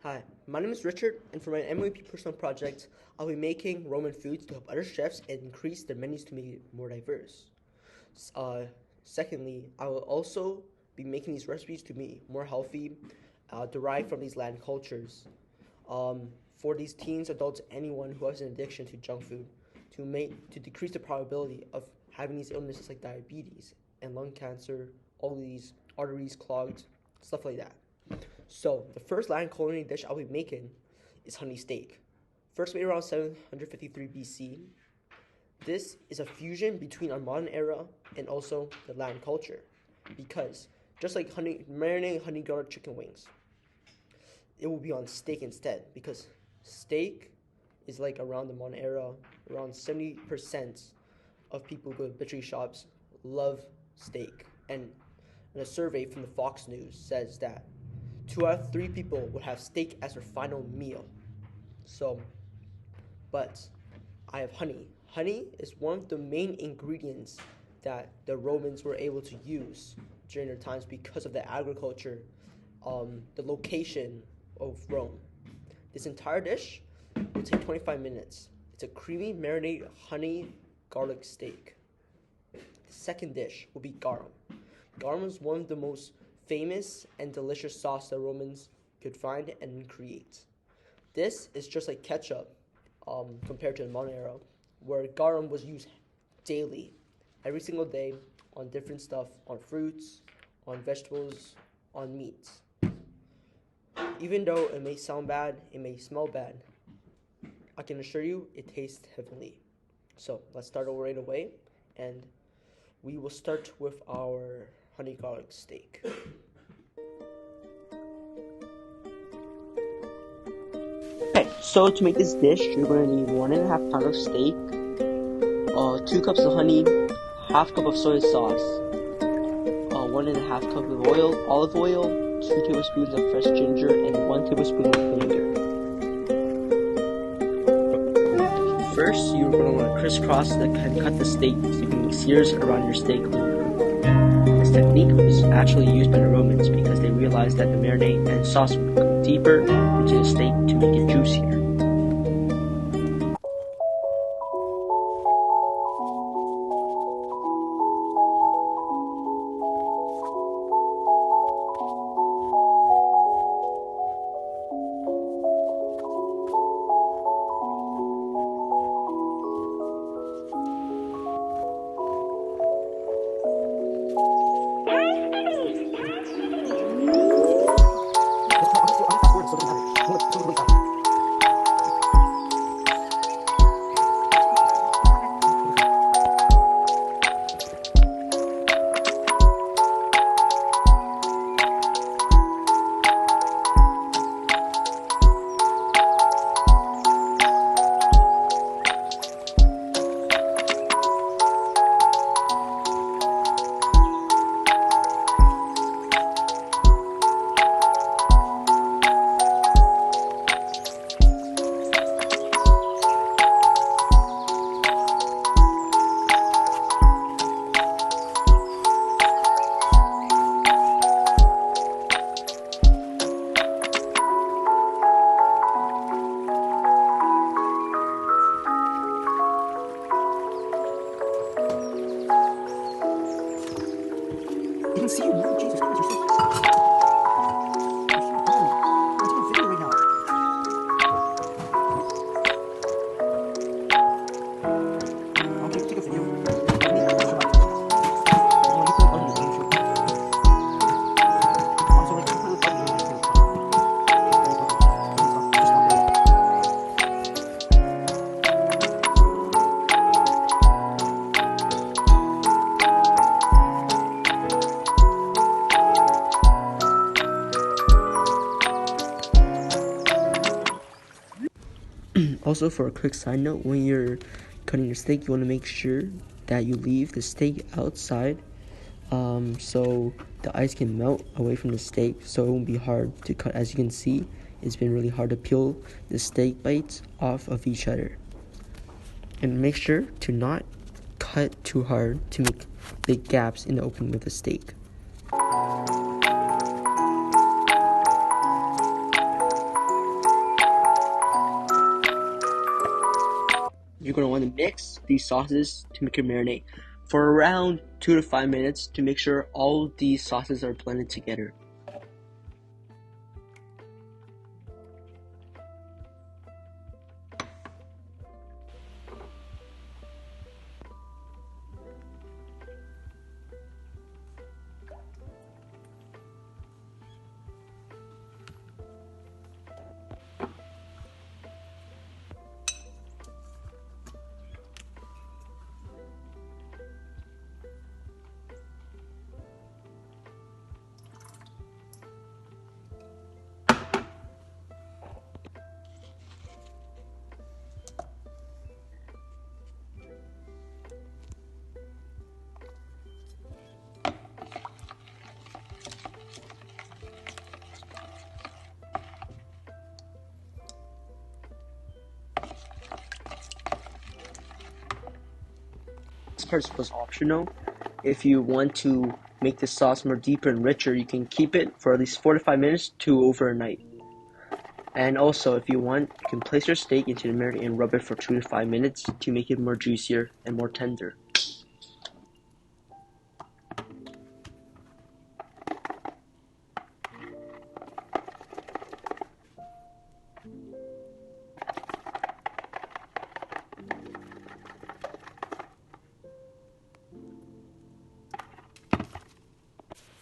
Hi, my name is Richard, and for my MYP personal project, I'll be making Roman foods to help other chefs and increase their menus to make it more diverse. Secondly, I will also be making these recipes to be more healthy, derived from these Latin cultures. For these teens, adults, anyone who has an addiction to junk food, to decrease the probability of having these illnesses like diabetes and lung cancer, all these arteries clogged, stuff like that. So, the first Latin culinary dish I'll be making is honey steak. First made around 753 BC. This is a fusion between our modern era and also the Latin culture, because just like marinating honey garlic chicken wings, it will be on steak instead, because steak is like around the modern era, around 70% of people who go to butchery shops love steak. And a survey from the Fox News says that 2 out of 3 people would have steak as their final meal. But I have honey. Honey is one of the main ingredients that the Romans were able to use during their times because of the agriculture, the location of Rome. This entire dish will take 25 minutes. It's a creamy marinated honey garlic steak. The second dish will be garum. Garum is one of the most famous and delicious sauce that Romans could find and create. This is just like ketchup compared to the modern era, where garum was used daily, every single day, on different stuff, on fruits, on vegetables, on meats. Even though it may sound bad, it may smell bad, I can assure you it tastes heavenly. So let's start over right away, and we will start with our honey garlic steak. Okay, so to make this dish, you're going to need 1.5 pounds of steak, 2 cups of honey, half cup of soy sauce, 1.5 cup of olive oil, 2 tablespoons of fresh ginger, and 1 tablespoon of vinegar. First, you're going to want to crisscross and cut the steak so you can make sears around your steak. This technique was actually used by the Romans because they realized that the marinade and sauce would go deeper into the steak to make it juicier. You can see you, Jesus Christ, you're so... I'm taking a video right now. I'll take a video. Also, for a quick side note, when you're cutting your steak, you want to make sure that you leave the steak outside so the ice can melt away from the steak, so it won't be hard to cut. As you can see, it's been really hard to peel the steak bites off of each other. And make sure to not cut too hard to make big gaps in the opening of the steak. You're going to want to mix these sauces to make your marinade for around 2 to 5 minutes to make sure all these sauces are blended together. This part was optional. If you want to make the sauce more deeper and richer, you can keep it for at least 4 to 5 minutes to overnight. And also, if you want, you can place your steak into the marinade and rub it for 2 to 5 minutes to make it more juicier and more tender.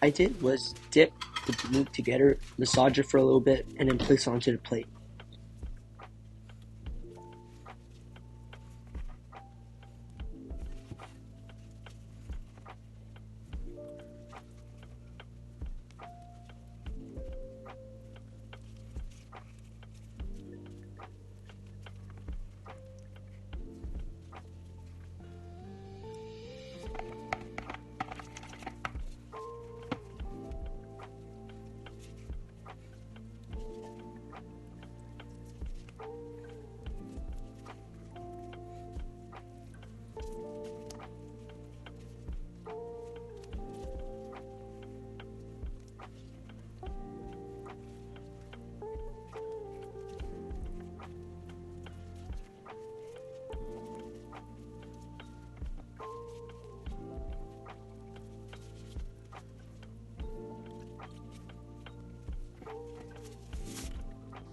I did was dip the meat together, massage it for a little bit, and then place it onto the plate.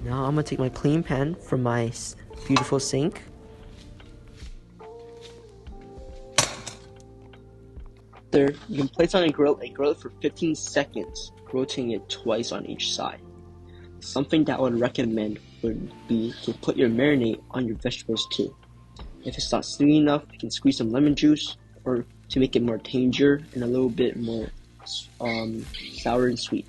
Now I'm gonna take my clean pan from my beautiful sink. There, you can place on a grill it for 15 seconds, rotating it twice on each side. Something that I would recommend would be to put your marinade on your vegetables too. If it's not sweet enough, you can squeeze some lemon juice, or to make it more tangier and a little bit more sour and sweet.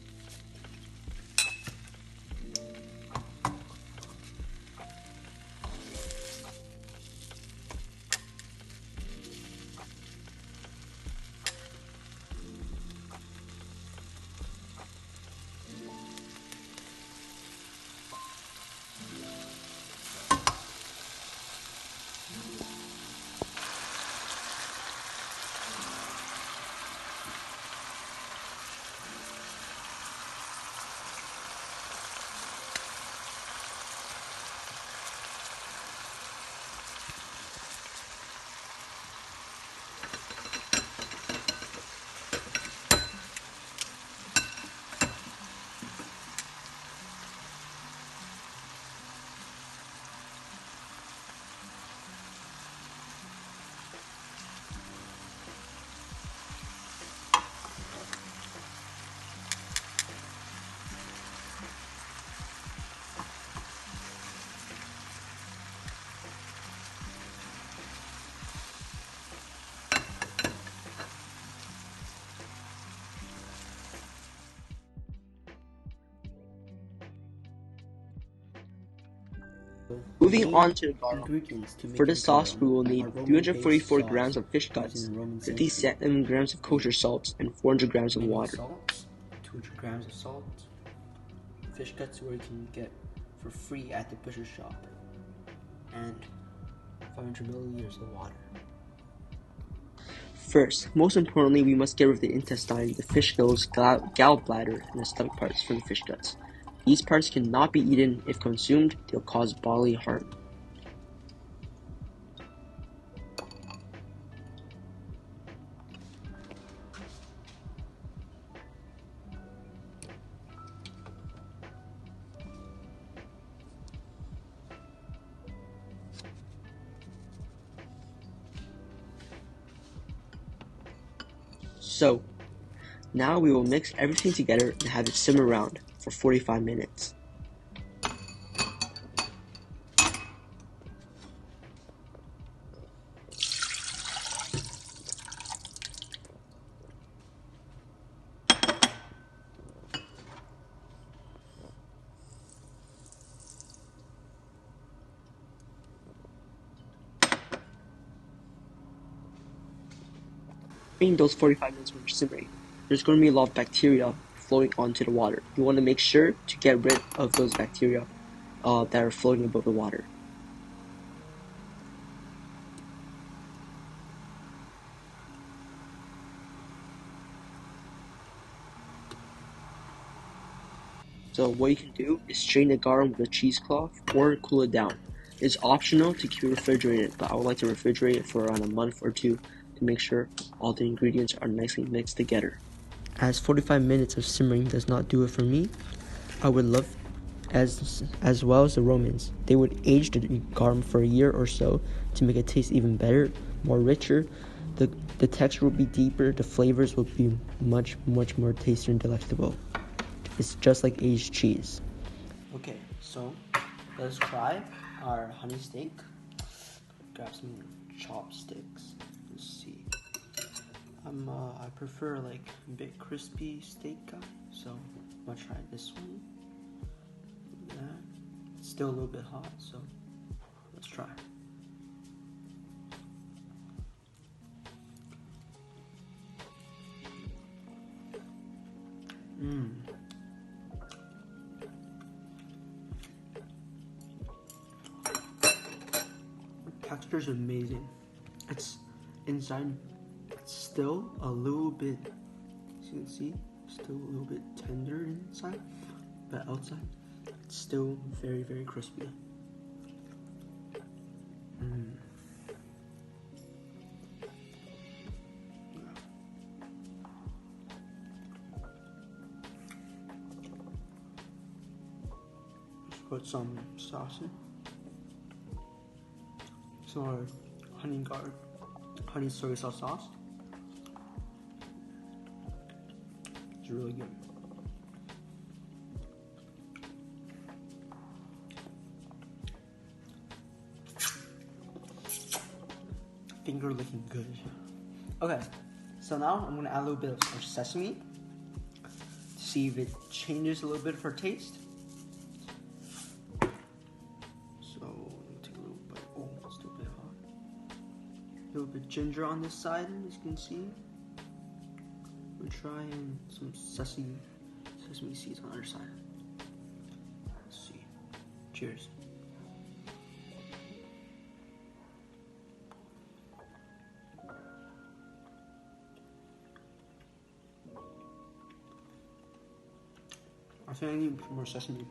Moving on to the garlic. For this sauce, we will need 344 grams of fish guts, 57 grams of kosher salt, and 400 grams of water. 200 grams of salt, fish guts where you can get for free at the butcher shop, and 500 milliliters of water. First, most importantly, we must get rid of the intestine, the fish gills, gallbladder, and the stomach parts from the fish guts. These parts cannot be eaten. If consumed, they'll cause bodily harm. So, now we will mix everything together and have it simmer around for 45 minutes. In those 45 minutes when you're simmering, there's going to be a lot of bacteria floating onto the water. You want to make sure to get rid of those bacteria that are floating above the water. So what you can do is strain the garum with a cheesecloth or cool it down. It's optional to keep it refrigerated, but I would like to refrigerate it for around a month or two to make sure all the ingredients are nicely mixed together. As 45 minutes of simmering does not do it for me, I would love, as well as the Romans, they would age the garum for a year or so to make it taste even better, more richer. The texture will be deeper, the flavors will be much more tasty and delectable. It's just like aged cheese. Okay, so let's try our honey steak. Grab some chopsticks. Let's see. I prefer like a bit crispy steak guy, so I'm gonna try this one. Yeah, it's still a little bit hot, so let's try. The texture is amazing. It's inside. It's still a little bit. As you can see, still a little bit tender inside, but outside, it's still very crispy. Put some sauce in. Some more honey soy sauce. It's really good. Finger looking good. Okay, so now I'm gonna add a little bit of sesame to see if it changes a little bit of our taste. A little bit of ginger on this side, as you can see. We're trying some sesame seeds on the other side. Let's see. Cheers. I think I need more sesame.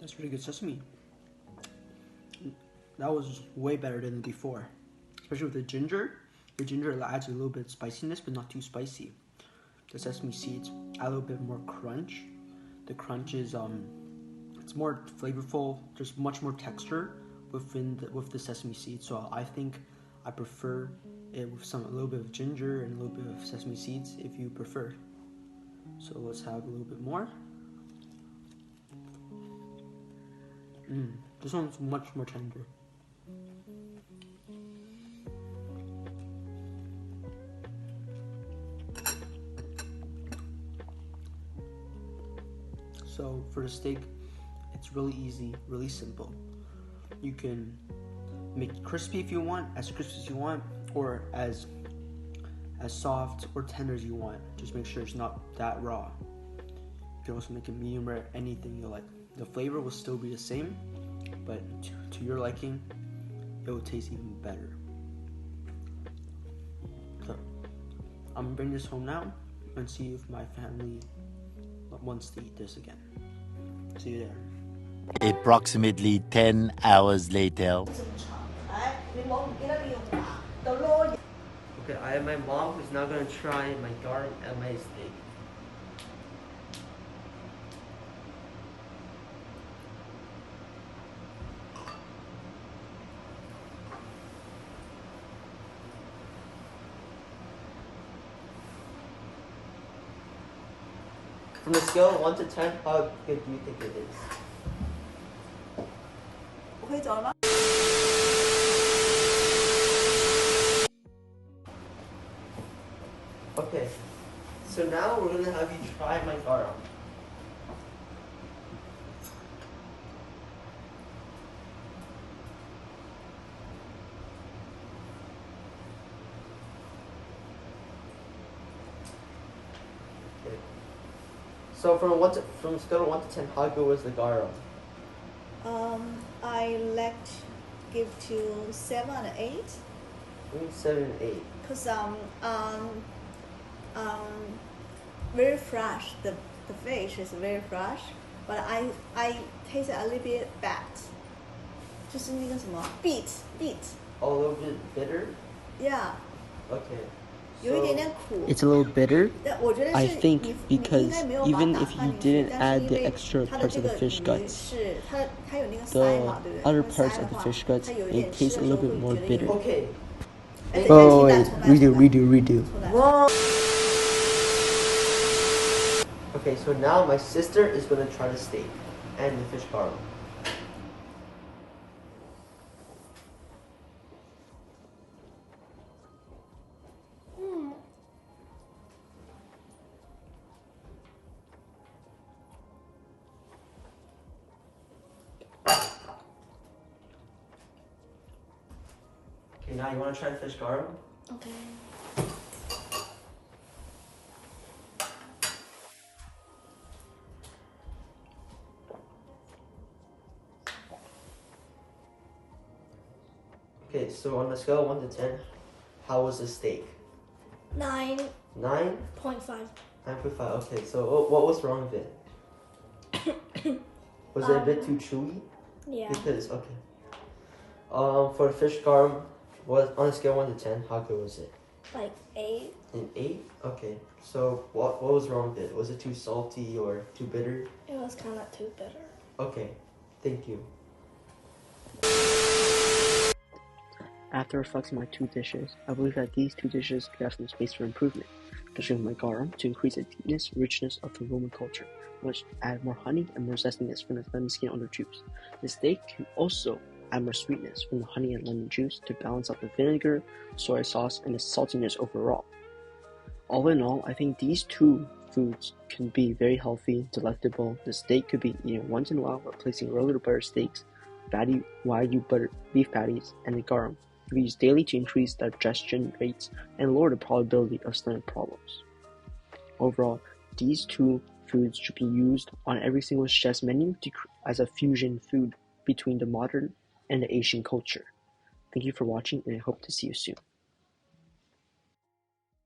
That's really good sesame. That was way better than before. Especially with the ginger. The ginger adds a little bit of spiciness, but not too spicy. The sesame seeds add a little bit more crunch. The crunch is it's more flavorful. There's much more texture with the sesame seeds. So I think I prefer it with a little bit of ginger and a little bit of sesame seeds if you prefer. So let's have a little bit more. This one's much more tender. So for the steak, it's really easy, really simple. You can make it crispy if you want, as crispy as you want, or as soft or tender as you want. Just make sure it's not that raw. You can also make it medium rare, anything you like. The flavor will still be the same, but to your liking, it will taste even better. So, I'm gonna bring this home now and see if my family wants to eat this again. See you there. Approximately 10 hours later. Okay, I have my mom who's now gonna try my garum and my steak. From a scale of 1 to 10, how good do you think it is? 我可以走了吗？ Okay, so now we're gonna have you try my garam. Okay. So from a scale of 1 to 10, how good was the garam? I like to give to 7 and 8. 7 and 8. Cause very fresh. The fish is very fresh, but I taste it a little bit bad. 就是那个什么 beet. A little bit bitter? Yeah. Okay. 有一点点苦。 It's a little bitter. 但我觉得 I 是 think 你 because 应该没有把它 even 打 if 翻 you 进去， didn't 但 add 是因 the 为 extra 它的 parts 这 of 个 the fish 鱼 guts, 是它有那个鳃 the 嘛，对不对？ other 它 parts 鳃 of 的 the 话 fish guts, 它有一点 it 吃 tastes 的 a 时候 little 会 bit 觉 more 得有 bitter. 点。 Okay. 哎，等一下 Oh 重 wait, 来 redo. 重来。 Okay, so now my sister is gonna try the steak and the fish garam. Okay, now you wanna try the fish garam? OK。 Okay, so on a scale of 1 to 10, how was the steak? 9.5. 9? 9.5. Okay, so what was wrong with it? Was it a bit too chewy? Yeah. Because okay. For the fish garam, what on a scale of 1 to 10, how good was it? Like 8. An 8? Okay. So what was wrong with it? Was it too salty or too bitter? It was kind of too bitter. Okay. Thank you. After reflecting my two dishes, I believe that these two dishes could have some space for improvement, especially with my garum to increase the deepness and richness of the Roman culture, which add more honey and more zestiness from the lemon skin on the juice. The steak can also add more sweetness from the honey and lemon juice to balance out the vinegar, soy sauce, and the saltiness overall. All in all, I think these two foods can be very healthy, delectable. The steak could be eaten once in a while, replacing regular butter steaks, fatty Wagyu butter beef patties, and the garum can be used daily to increase digestion rates and lower the probability of stomach problems. Overall, these two foods should be used on every single chef's menu as a fusion food between the modern and the Asian culture. Thank you for watching, and I hope to see you soon.